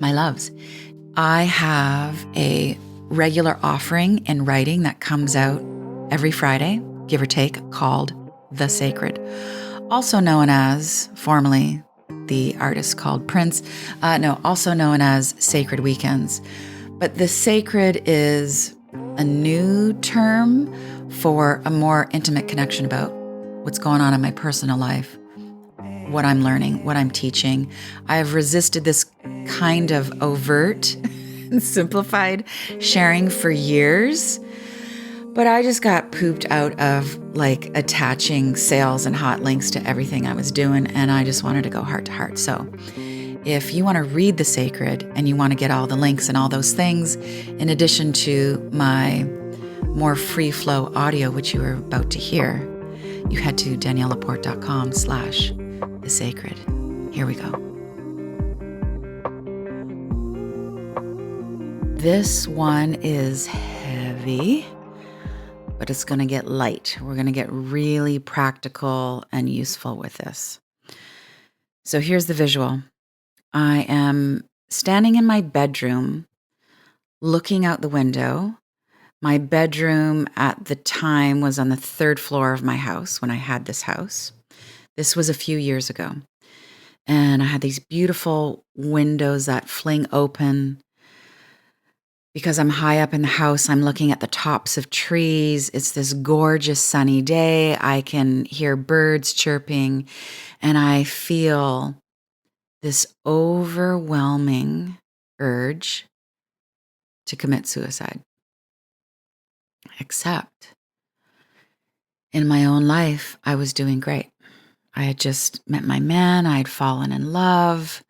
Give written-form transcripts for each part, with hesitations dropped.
My loves, I have a regular offering in writing that comes out every Friday, give or take, called The Sacred, also known as, formerly, the artist called Prince, also known as Sacred Weekends. But The Sacred is a new term for a more intimate connection about what's going on in my personal life, what I'm learning, what I'm teaching. I have resisted this kind of overt and simplified sharing for years, but I just got pooped out of attaching sales and hot links to everything I was doing, and I just wanted to go heart to heart. So if you want to read The Sacred and you want to get all the links and all those things, in addition to my more free flow audio, which you are about to hear, you head to daniellelaporte.com/The Sacred. Here we go. This one is heavy, but it's going to get light. We're going to get really practical and useful with this. So here's the visual. I am standing in my bedroom, looking out the window. My bedroom at the time was on the third floor of my house when I had this house. This was a few years ago. And I had these beautiful windows that fling open. Because I'm high up in the house, I'm looking at the tops of trees. It's this gorgeous sunny day. I can hear birds chirping, and I feel this overwhelming urge to commit suicide. Except in my own life, I was doing great. I had just met my man. I had fallen in love.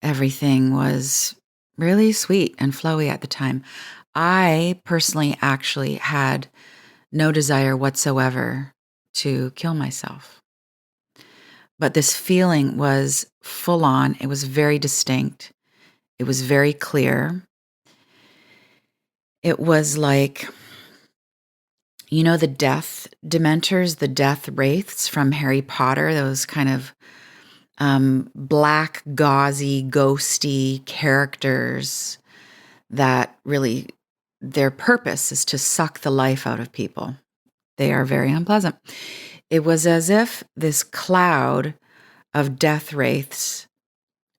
Everything was really sweet and flowy at the time. I personally actually had no desire whatsoever to kill myself. But this feeling was full on. It was very distinct. It was very clear. It was like, you know, the death dementors, the death wraiths from Harry Potter, those kind of black, gauzy, ghosty characters that really, their purpose is to suck the life out of people. They are very unpleasant. It was as if this cloud of death wraiths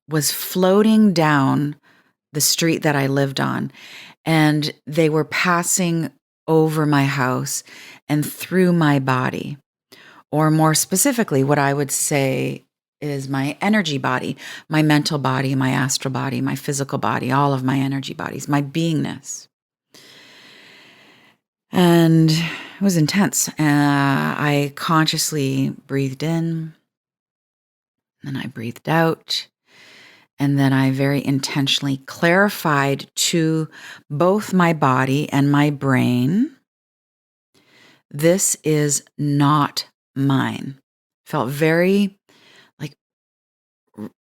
was floating down the street that I lived on, and they were passing over my house and through my body, or more specifically, what I would say is my energy body, my mental body, my astral body, my physical body, all of my energy bodies, my beingness. And it was intense. I consciously breathed in, and I breathed out. And then I very intentionally clarified to both my body and my brain, this is not mine. Felt very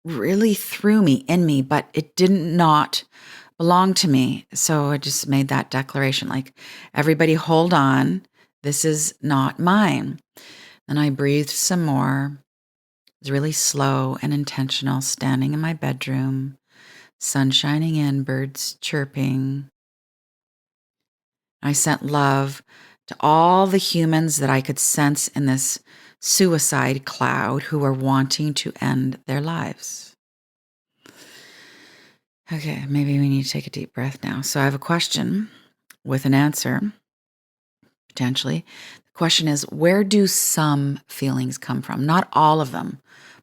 really through me, in me, but it did not belong to me. So I just made that declaration, everybody hold on, this is not mine. And I breathed some more. It was really slow and intentional, standing in my bedroom, sun shining in, birds chirping. I sent love to all the humans that I could sense in this suicide cloud who were wanting to end their lives. Okay, maybe we need to take a deep breath now. So I have a question with an answer, potentially. The question is, where do some feelings come from? Not all of them.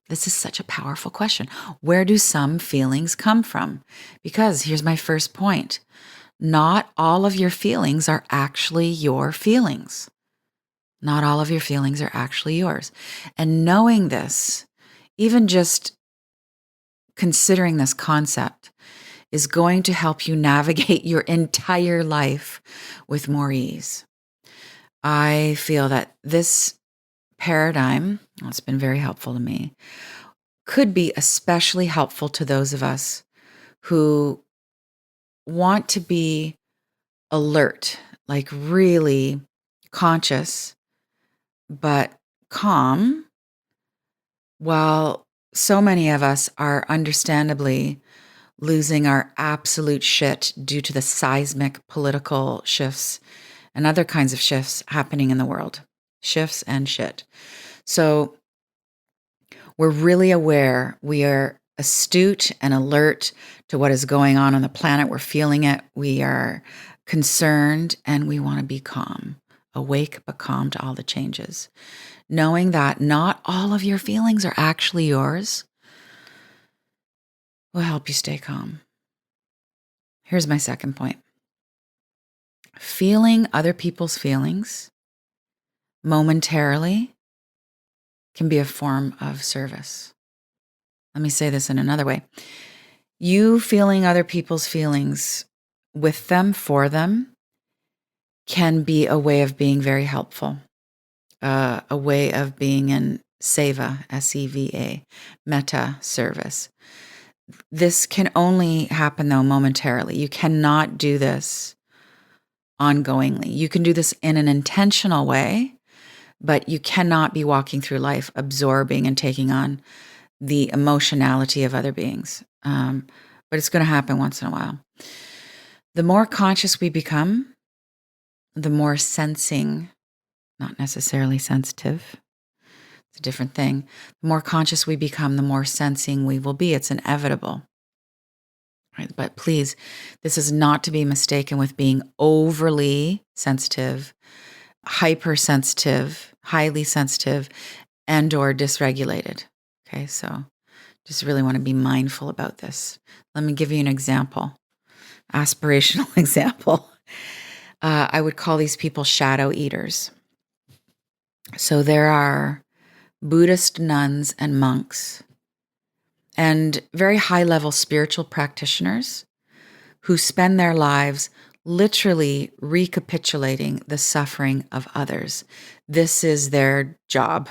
This is such a powerful question. Where do some feelings come from? Because here's my first point. Not all of your feelings are actually your feelings. Not all of your feelings are actually yours. And knowing this, even just considering this concept, is going to help you navigate your entire life with more ease. I feel that this paradigm, it's been very helpful to me, could be especially helpful to those of us who want to be alert, really conscious, but calm, while so many of us are understandably losing our absolute shit due to the seismic political shifts and other kinds of shifts happening in the world. Shifts and shit. So we're really aware. We are astute and alert to what is going on the planet. We're feeling it. We are concerned and we want to be calm, awake but calm to all the changes. Knowing that not all of your feelings are actually yours will help you stay calm. Here's my second point. Feeling other people's feelings momentarily can be a form of service. Let me say this in another way. You feeling other people's feelings with them, for them, can be a way of being very helpful, a way of being in seva, S-E-V-A, metta service. This can only happen, though, momentarily. You cannot do this ongoingly. You can do this in an intentional way, but you cannot be walking through life absorbing and taking on the emotionality of other beings. But it's going to happen once in a while. The more conscious we become, the more sensing, not necessarily sensitive, it's a different thing. The more conscious we become, the more sensing we will be. It's inevitable. Right? But please, this is not to be mistaken with being overly sensitive, hypersensitive, highly sensitive, and or dysregulated. Okay, so just really want to be mindful about this. Let me give you an example, aspirational example. I would call these people shadow eaters. So there are Buddhist nuns and monks and very high-level spiritual practitioners who spend their lives literally recapitulating the suffering of others. This is their job.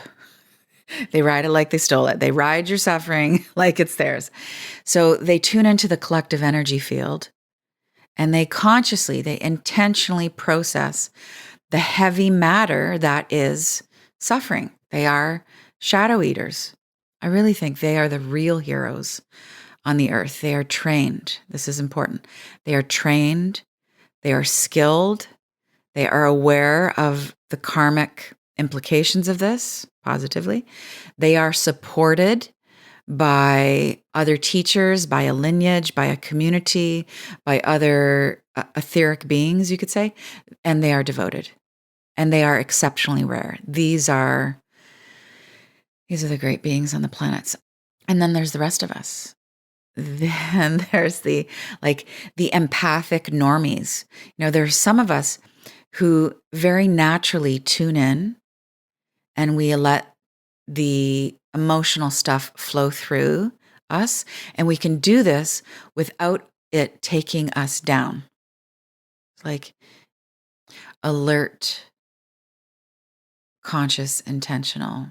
They ride it like they stole it. They ride your suffering like it's theirs. So they tune into the collective energy field and they intentionally process the heavy matter that is suffering. They are shadow eaters. I really think they are the real heroes on the earth. They are trained. This is important. They are trained. They are skilled. They are aware of the karmic implications of this positively. They are supported by other teachers, by a lineage, by a community, by other etheric beings, you could say, and they are devoted. And they are exceptionally rare. These are the great beings on the planets. And then there's the rest of us. Then there's the empathic normies. There's some of us who very naturally tune in and we let the emotional stuff flow through us. And we can do this without it taking us down. It's like alert, conscious, intentional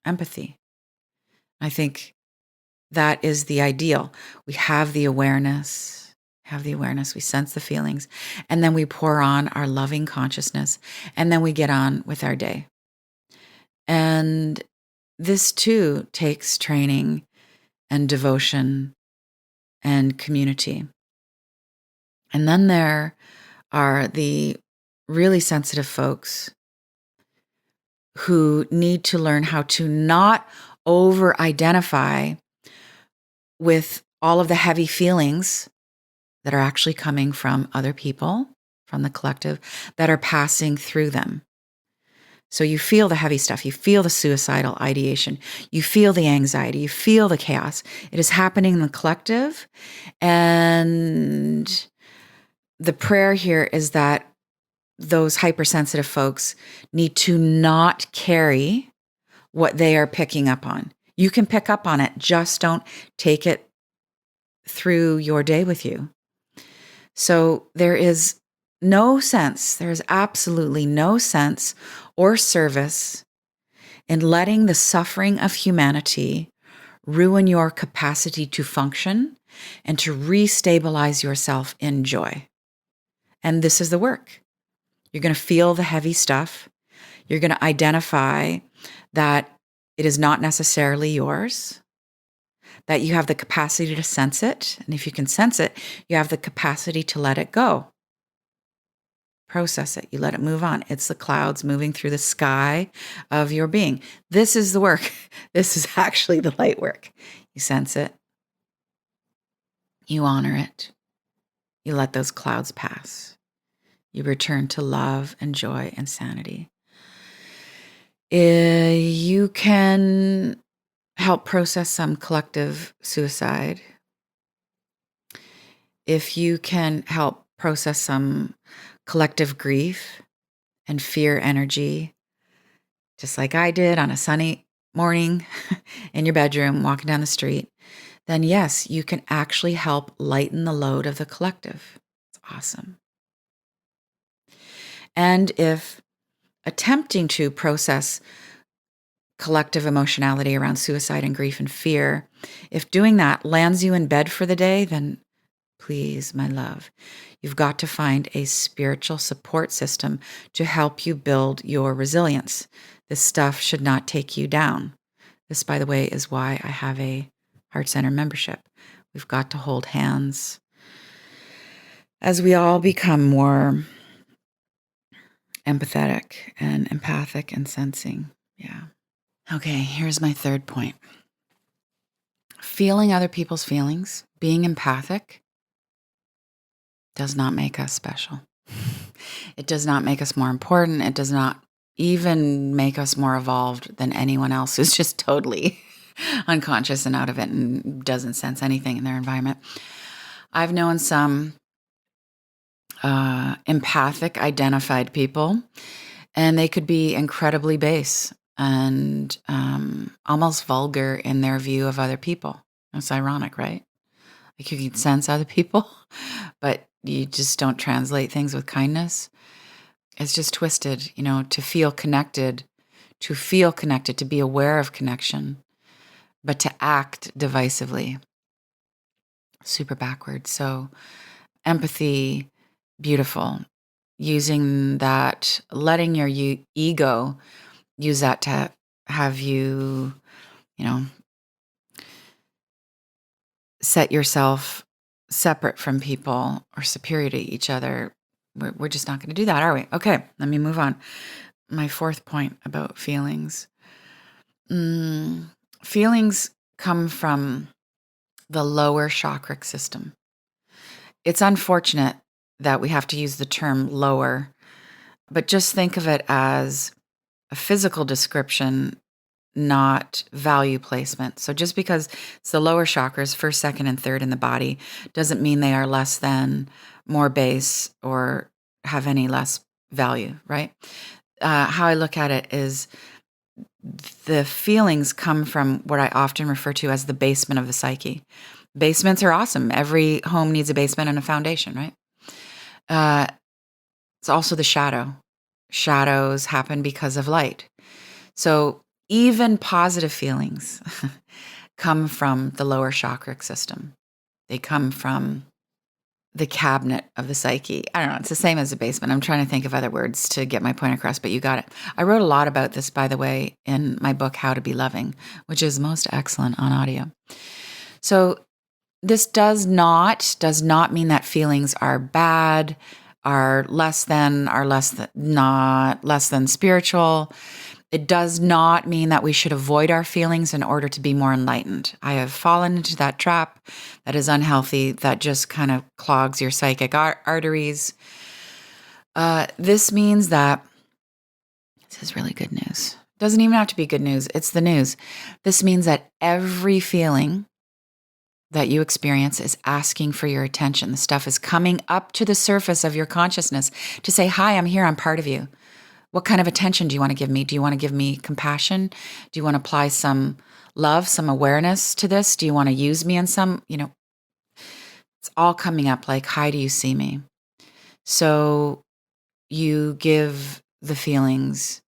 empathy. I think that is the ideal. We have the awareness, we sense the feelings, and then we pour on our loving consciousness, and then we get on with our day. And this too takes training and devotion and community. And then there are the really sensitive folks who need to learn how to not over-identify with all of the heavy feelings that are actually coming from other people, from the collective, that are passing through them. So you feel the heavy stuff, you feel the suicidal ideation, you feel the anxiety, you feel the chaos. It is happening in the collective. And the prayer here is that those hypersensitive folks need to not carry what they are picking up on. You can pick up on it, just don't take it through your day with you. So there is absolutely no sense or service in letting the suffering of humanity ruin your capacity to function and to restabilize yourself in joy. And this is the work. You're going to feel the heavy stuff. You're going to identify that it is not necessarily yours, that you have the capacity to sense it. And if you can sense it, you have the capacity to let it go. Process it. You let it move on. It's the clouds moving through the sky of your being. This is the work. This is actually the light work. You sense it. You honor it. You let those clouds pass. You return to love and joy and sanity. You can help process some collective suicide. If you can help process some collective grief and fear energy, just like I did on a sunny morning in your bedroom, walking down the street, then yes, you can actually help lighten the load of the collective. It's awesome. And if attempting to process collective emotionality around suicide and grief and fear, if doing that lands you in bed for the day, then please, my love, you've got to find a spiritual support system to help you build your resilience. This stuff should not take you down. This, by the way, is why I have a Heart Center membership. We've got to hold hands as we all become more empathetic and empathic and sensing. Yeah. Okay, here's my third point. Feeling other people's feelings, being empathic, does not make us special. It does not make us more important. It does not even make us more evolved than anyone else who's just totally unconscious and out of it and doesn't sense anything in their environment. I've known some empathic, identified people, and they could be incredibly base and almost vulgar in their view of other people. It's ironic, right? Like you can sense other people, but you just don't translate things with kindness. It's just twisted, to feel connected, to be aware of connection, but to act divisively. Super backwards. So empathy, beautiful. Using that, letting your ego use that to have you, set yourself separate from people or superior to each other. We're just not going to do that, are we? Okay, let me move on. My fourth point about feelings. Feelings come from the lower chakra system. It's unfortunate that we have to use the term lower, but just think of it as a physical description, not value placement. So just because it's the lower chakras, first, second, and third in the body, doesn't mean they are less than, more base, or have any less value, right? How I look at it is the feelings come from what I often refer to as the basement of the psyche. Basements are awesome. Every home needs a basement and a foundation, right? It's also the shadow. Shadows happen because of light. So even positive feelings come from the lower chakra system. They come from the cabinet of the psyche. I don't know. It's the same as a basement. I'm trying to think of other words to get my point across, but you got it. I wrote a lot about this, by the way, in my book, How to Be Loving, which is most excellent on audio. So this does not mean that feelings are bad, are less than spiritual. It does not mean that we should avoid our feelings in order to be more enlightened. I have fallen into that trap that is unhealthy, that just kind of clogs your psychic arteries. This means that, this is really good news. Doesn't even have to be good news. It's the news. This means that every feeling that you experience is asking for your attention. The stuff is coming up to the surface of your consciousness to say, hi, I'm here, I'm part of you. What kind of attention do you want to give me? Do you want to give me compassion? Do you want to apply some love, some awareness to this? Do you want to use me in some, it's all coming up like, hi, do you see me? So you give the feelings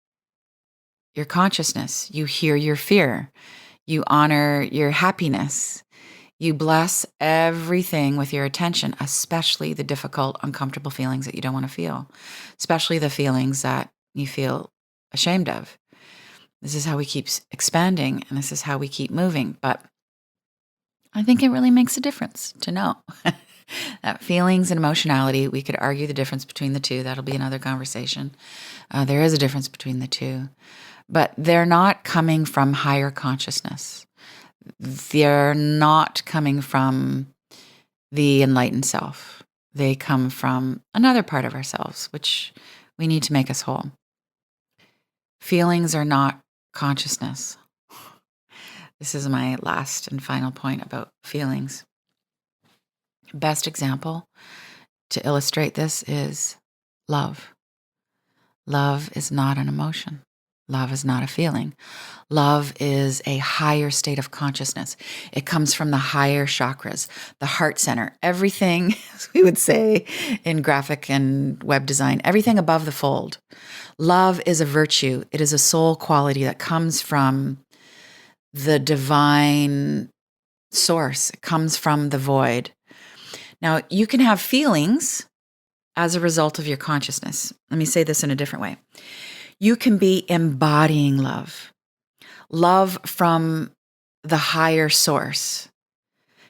your consciousness. You hear your fear. You honor your happiness. You bless everything with your attention, especially the difficult, uncomfortable feelings that you don't want to feel, especially the feelings that you feel ashamed of. This is how we keep expanding, and this is how we keep moving. But I think it really makes a difference to know that feelings and emotionality, we could argue the difference between the two. That'll be another conversation. There is a difference between the two, but they're not coming from higher consciousness. They're not coming from the enlightened self. They come from another part of ourselves, which we need to make us whole. Feelings are not consciousness. This is my last and final point about feelings. Best example to illustrate this is love. Love is not an emotion. Love is not a feeling. Love is a higher state of consciousness. It comes from the higher chakras, the heart center, everything, as we would say in graphic and web design, everything above the fold. Love is a virtue. It is a soul quality that comes from the divine source. It comes from the void. Now, you can have feelings as a result of your consciousness. Let me say this in a different way. You can be embodying love. Love from the higher source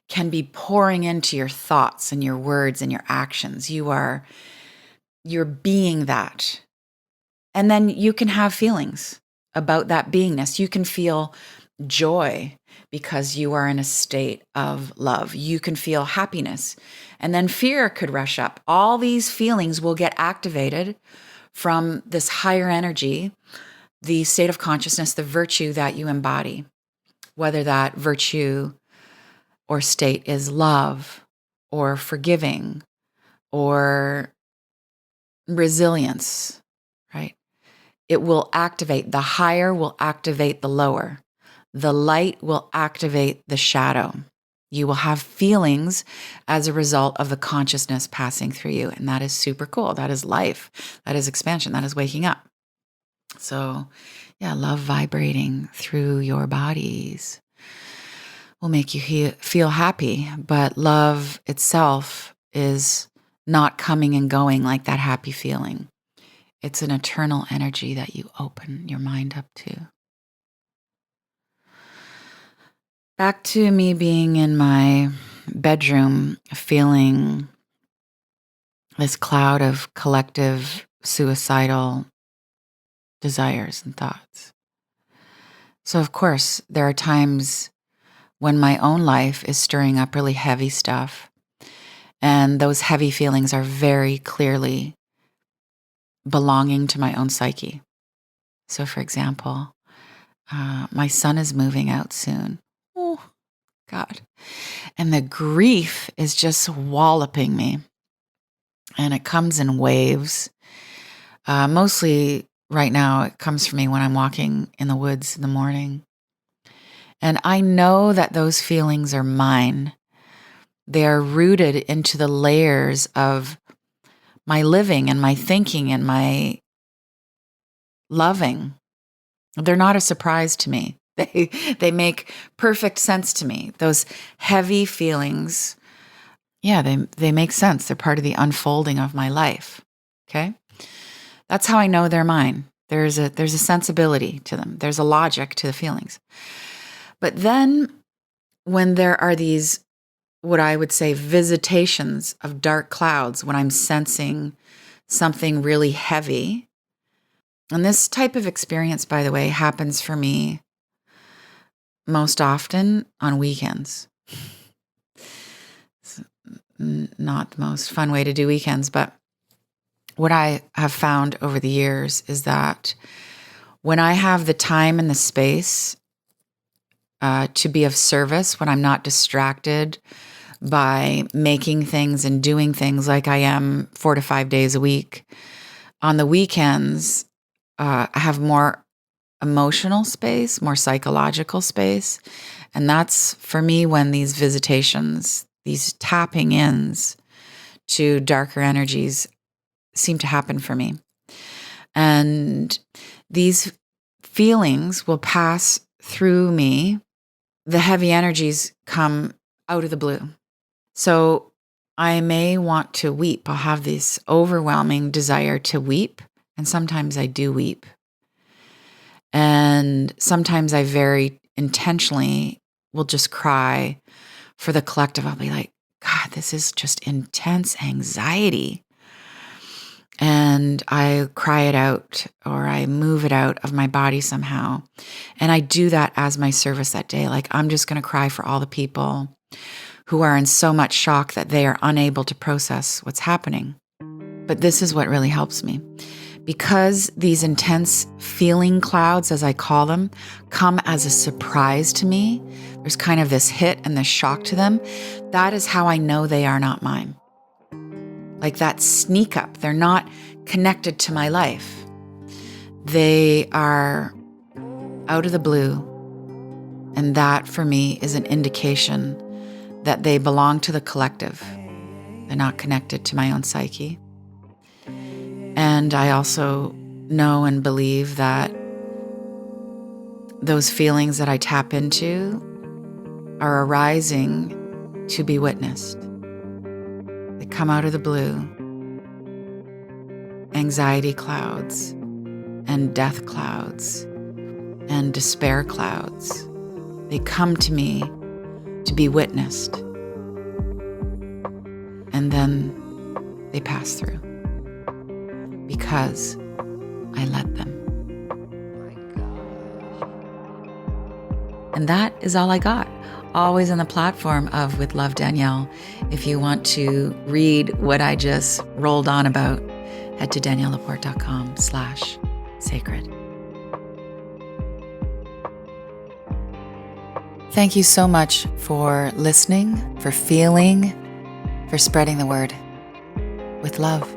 can be pouring into your thoughts and your words and your actions. You're being that. And then you can have feelings about that beingness. You can feel joy because you are in a state of love. You can feel happiness. And then fear could rush up. All these feelings will get activated from this higher energy, the state of consciousness, the virtue that you embody, whether that virtue or state is love or forgiving or resilience, right? It will activate. The higher will activate the lower. The light will activate the shadow. You will have feelings as a result of the consciousness passing through you. And that is super cool. That is life. That is expansion. That is waking up. So, yeah, love vibrating through your bodies will make you feel happy. But love itself is not coming and going like that happy feeling. It's an eternal energy that you open your mind up to. Back to me being in my bedroom, feeling this cloud of collective suicidal desires and thoughts. So, of course, there are times when my own life is stirring up really heavy stuff, and those heavy feelings are very clearly belonging to my own psyche. So, for example, my son is moving out soon. Oh, God. And the grief is just walloping me. And it comes in waves. Mostly right now, it comes for me when I'm walking in the woods in the morning. And I know that those feelings are mine. They are rooted into the layers of my living and my thinking and my loving. They're not a surprise to me. They make perfect sense to me. Those heavy feelings, yeah, they make sense. They're part of the unfolding of my life. Okay? That's how I know they're mine. There's a sensibility to them. There's a logic to the feelings. But then when there are these, what I would say, visitations of dark clouds, when I'm sensing something really heavy, and this type of experience, by the way, happens for me most often on weekends. It's not the most fun way to do weekends, but what I have found over the years is that when I have the time and the space to be of service, when I'm not distracted by making things and doing things like I am 4 to 5 days a week, on the weekends, I have more emotional space, more psychological space. And that's for me when these visitations, these tapping ins to darker energies seem to happen for me. And these feelings will pass through me. The heavy energies come out of the blue. So I may want to weep. I'll have this overwhelming desire to weep. And sometimes I do weep. And sometimes I very intentionally will just cry for the collective, I'll be like, God, this is just intense anxiety. And I cry it out, or I move it out of my body somehow. And I do that as my service that day. Like, I'm just going to cry for all the people who are in so much shock that they are unable to process what's happening. But this is what really helps me. Because these intense feeling clouds, as I call them, come as a surprise to me, there's kind of this hit and this shock to them. That is how I know they are not mine. Like that sneak up, they're not connected to my life. They are out of the blue. And that for me is an indication that they belong to the collective. They're not connected to my own psyche. And I also know and believe that those feelings that I tap into are arising to be witnessed. They come out of the blue. Anxiety clouds and death clouds and despair clouds. They come to me to be witnessed. And then they pass through. Because I let them. And that is all I got. Always on the platform of With Love, Danielle. If you want to read what I just rolled on about, head to daniellelaporte.com/sacred. Thank you so much for listening, for feeling, for spreading the word. With love.